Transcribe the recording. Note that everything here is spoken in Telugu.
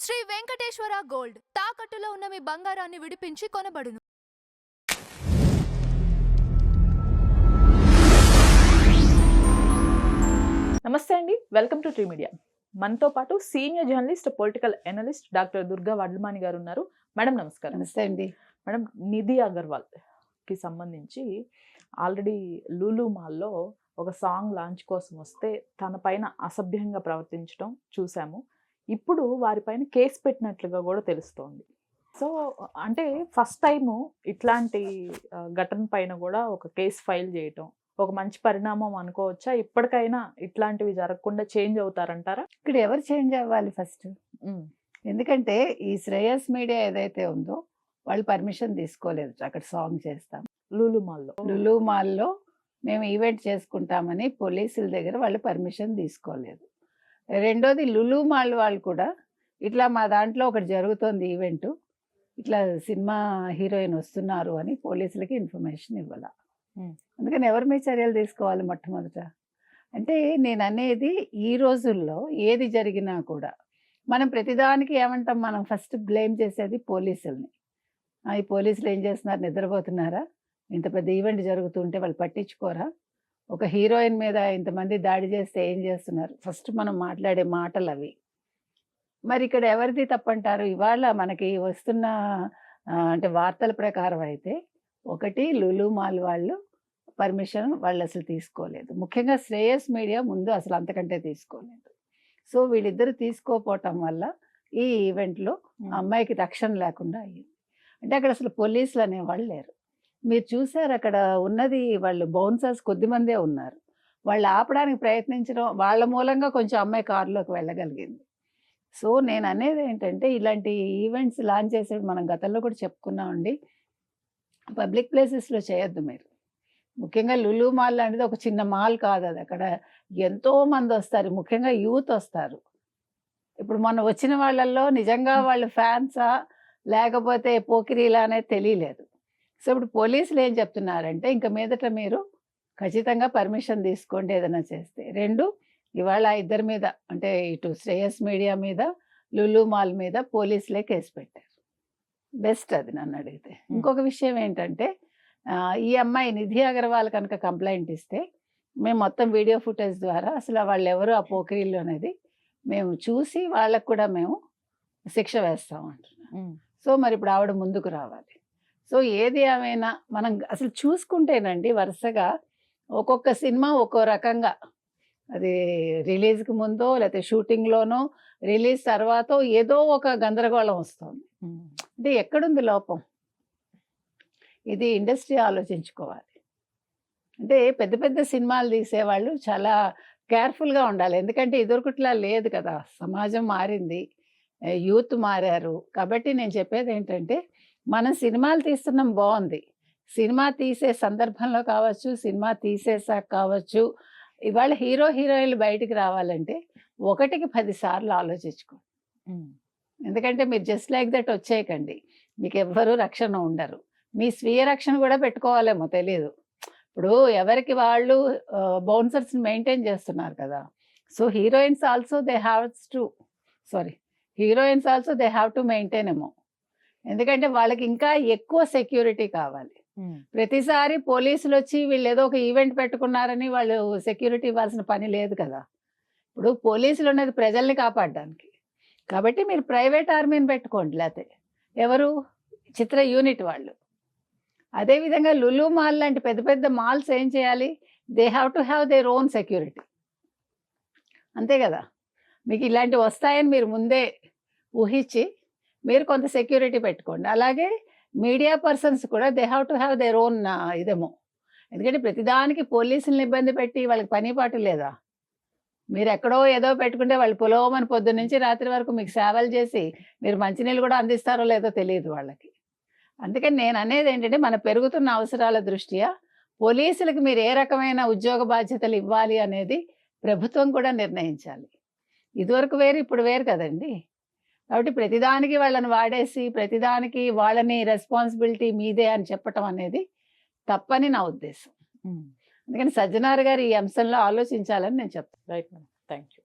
శ్రీ వెంకటేశ్వర గోల్డ్ తాకట్టులో ఉన్న మీ బంగారాన్ని విడిపించి కొనబడును. నమస్తే అండి, వెల్కమ్ టు ట్రీ మీడియా. మనతో పాటు senior journalist, political analyst doctor Durga Vadlamani గారు ఉన్నారు. మేడం నమస్కారం. నమస్తే అండి. మేడం, నిధి అగర్వాల్ కి సంబంధించి ఆల్రెడీ లూలు మాల్లో ఒక సాంగ్ లాంచ్ కోసం వస్తే తన పైన అసభ్యంగా ప్రవర్తించడం చూసాము. ఇప్పుడు వారిపైన కేసు పెట్టినట్లుగా కూడా తెలుస్తోంది. సో అంటే ఫస్ట్ టైము ఇట్లాంటి ఘటన పైన కూడా ఒక కేసు ఫైల్ చేయటం ఒక మంచి పరిణామం అనుకోవచ్చా? ఇప్పటికైనా ఇట్లాంటివి జరగకుండా చేంజ్ అవుతారంటారా? ఇక్కడ ఎవరు చేంజ్ అవ్వాలి ఫస్ట్? ఎందుకంటే ఈ శ్రేయస్ మీడియా ఏదైతే ఉందో వాళ్ళు పర్మిషన్ తీసుకోలేదు. అక్కడ సాంగ్ చేస్తాం లులు మాల్లో మేము ఈవెంట్ చేసుకుంటామని పోలీసుల దగ్గర వాళ్ళు పర్మిషన్ తీసుకోలేదు. రెండోది లులు మాల్ వాళ్ళు కూడా ఇట్లా మా దాంట్లో ఒకటి జరుగుతోంది ఈవెంటు, ఇట్లా సినిమా హీరోయిన్ వస్తున్నారు అని పోలీసులకి ఇన్ఫర్మేషన్ ఇవ్వాల. అందుకని ఎవరి మీద చర్యలు తీసుకోవాలి మొట్టమొదట? అంటే నేను అనేది ఈ రోజుల్లో ఏది జరిగినా కూడా మనం ప్రతిదానికి ఏమంటాం, మనం ఫస్ట్ బ్లేమ్ చేసేది పోలీసుల్ని. ఈ పోలీసులు ఏం చేస్తున్నారు, నిద్రపోతున్నారా? ఇంత పెద్ద ఈవెంట్ జరుగుతుంటే వాళ్ళు పట్టించుకోరా? ఒక హీరోయిన్ మీద ఇంతమంది దాడి చేస్తే ఏం చేస్తున్నారు? ఫస్ట్ మనం మాట్లాడే మాటలు అవి. మరి ఇక్కడ ఎవరిది తప్పంటారు? ఇవాళ మనకి వస్తున్న అంటే వార్తల ప్రకారం అయితే ఒకటి లులు మాల్ వాళ్ళు పర్మిషన్ వాళ్ళు అసలు తీసుకోలేదు. ముఖ్యంగా శ్రేయస్ మీడియా ముందు అసలు అంతకంటే తీసుకోలేదు. సో వీళ్ళిద్దరు తీసుకోపోవటం వల్ల ఈ ఈవెంట్లో అమ్మాయికి రక్షణ లేకుండా అయ్యింది. అంటే అక్కడ అసలు పోలీసులు అనేవాళ్ళు లేరు. మీరు చూసారు అక్కడ ఉన్నది వాళ్ళు బౌన్సర్స్ కొద్దిమందే ఉన్నారు. వాళ్ళు ఆపడానికి ప్రయత్నించడం వాళ్ళ మూలంగా కొంచెం అమ్మాయి కారులోకి వెళ్ళగలిగింది. సో నేను అనేది ఏంటంటే ఇలాంటి ఈవెంట్స్ లాంచ్ చేసేది మనం గతంలో కూడా చెప్పుకున్నామండి, పబ్లిక్ ప్లేసెస్లో చేయొద్దు మీరు. ముఖ్యంగా లులు మాల్ అనేది ఒక చిన్న మాల్ కాదు, అది అక్కడ ఎంతో మంది వస్తారు, ముఖ్యంగా యూత్ వస్తారు. ఇప్పుడు మొన్న వచ్చిన వాళ్ళల్లో నిజంగా వాళ్ళు ఫ్యాన్సా లేకపోతే పోకిరీలా అనేది తెలియలేదు. సో ఇప్పుడు పోలీసులు ఏం చెప్తున్నారంటే ఇంక మీదట మీరు ఖచ్చితంగా పర్మిషన్ తీసుకోండి ఏదైనా చేస్తే. రెండు, ఇవాళ ఇద్దరి మీద అంటే ఇటు శ్రేయస్ మీడియా మీద లులు మాల్ మీద పోలీసులే కేసు పెట్టారు. బెస్ట్ అది నన్ను అడిగితే. ఇంకొక విషయం ఏంటంటే ఈ అమ్మాయి నిధి అగర్వాల్ కనుక కంప్లైంట్ ఇస్తే మేము మొత్తం వీడియో ఫుటేజ్ ద్వారా అసలు వాళ్ళు ఎవరు ఆ పోకిరీలు అనేది మేము చూసి వాళ్ళకు కూడా మేము శిక్ష వేస్తాం అంటున్నాం. సో మరి ఇప్పుడు ఆవిడ ముందుకు రావాలి. సో ఏది ఏమైనా మనం అసలు చూసుకుంటేనండి వరుసగా ఒక్కొక్క సినిమా ఒక్కో రకంగా, అది రిలీజ్కి ముందో లేకపోతే షూటింగ్లోనో రిలీజ్ తర్వాత ఏదో ఒక గందరగోళం వస్తుంది. అంటే ఎక్కడుంది లోపం? ఇది ఇండస్ట్రీ ఆలోచించుకోవాలి. అంటే పెద్ద పెద్ద సినిమాలు తీసేవాళ్ళు చాలా కేర్ఫుల్గా ఉండాలి. ఎందుకంటే ఇదొకట్లా లేదు కదా, సమాజం మారింది, యూత్ మారారు. కాబట్టి నేను చెప్పేది ఏంటంటే మనం సినిమాలు తీస్తున్నాం బాగుంది, సినిమా తీసే సందర్భంలో కావచ్చు, సినిమా తీసేసాక కావచ్చు, ఇవాళ హీరోయిన్లు బయటికి రావాలంటే 1కి 10 సార్లు ఆలోచించుకోండి. ఎందుకంటే మీరు జస్ట్ లైక్ దట్ వచ్చేయకండి, మీకు ఎవ్వరూ రక్షణ ఉండరు. మీ స్వీయ రక్షణ కూడా పెట్టుకోవాలేమో తెలియదు. ఇప్పుడు ఎవరికి వాళ్ళు బౌన్సర్స్ని మెయింటైన్ చేస్తున్నారు కదా. So heroines also they have to maintain ఏమో. ఎందుకంటే వాళ్ళకి ఇంకా ఎక్కువ సెక్యూరిటీ కావాలి. ప్రతిసారి పోలీసులు వచ్చి వీళ్ళు ఏదో ఒక ఈవెంట్ పెట్టుకున్నారని వాళ్ళు సెక్యూరిటీ ఇవ్వాల్సిన పని లేదు కదా. ఇప్పుడు పోలీసులు ఉన్నది ప్రజల్ని కాపాడడానికి. కాబట్టి మీరు ప్రైవేట్ ఆర్మీని పెట్టుకోండి, లేకపోతే ఎవరు చిత్ర యూనిట్ వాళ్ళు. అదేవిధంగా లులు మాల్ లాంటి పెద్ద పెద్ద మాల్స్ ఏం చేయాలి? They have to have their own security. అంతే కదా. మీకు ఇలాంటివి వస్తాయని మీరు ముందే ఊహించి మీరు కొంత సెక్యూరిటీ పెట్టుకోండి. అలాగే మీడియా పర్సన్స్ కూడా they have to have their own ఇదేమో. ఎందుకంటే ప్రతిదానికి పోలీసులను ఇబ్బంది పెట్టి వాళ్ళకి పని పాటు లేదా? మీరు ఎక్కడో ఏదో పెట్టుకుంటే వాళ్ళు పొలవమని పొద్దున్న నుంచి రాత్రి వరకు మీకు సేవలు చేసి మీరు మంచినీళ్ళు కూడా అందిస్తారో లేదో తెలియదు వాళ్ళకి. అందుకని నేను అనేది ఏంటంటే మన పెరుగుతున్న అవసరాల దృష్ట్యా పోలీసులకు మీరు ఏ రకమైన ఉద్యోగ బాధ్యతలు ఇవ్వాలి అనేది ప్రభుత్వం కూడా నిర్ణయించాలి. ఇదివరకు వేరు, ఇప్పుడు వేరు కదండి. కాబట్టి ప్రతిదానికి వాళ్ళని వాడేసి ప్రతిదానికి వాళ్ళని రెస్పాన్సిబిలిటీ మీదే అని చెప్పటం అనేది తప్పని నా ఉద్దేశం. అందుకని సజ్జనార్ గారు ఈ అంశంలో ఆలోచించాలని నేను చెప్తాను. Right madam, thank you.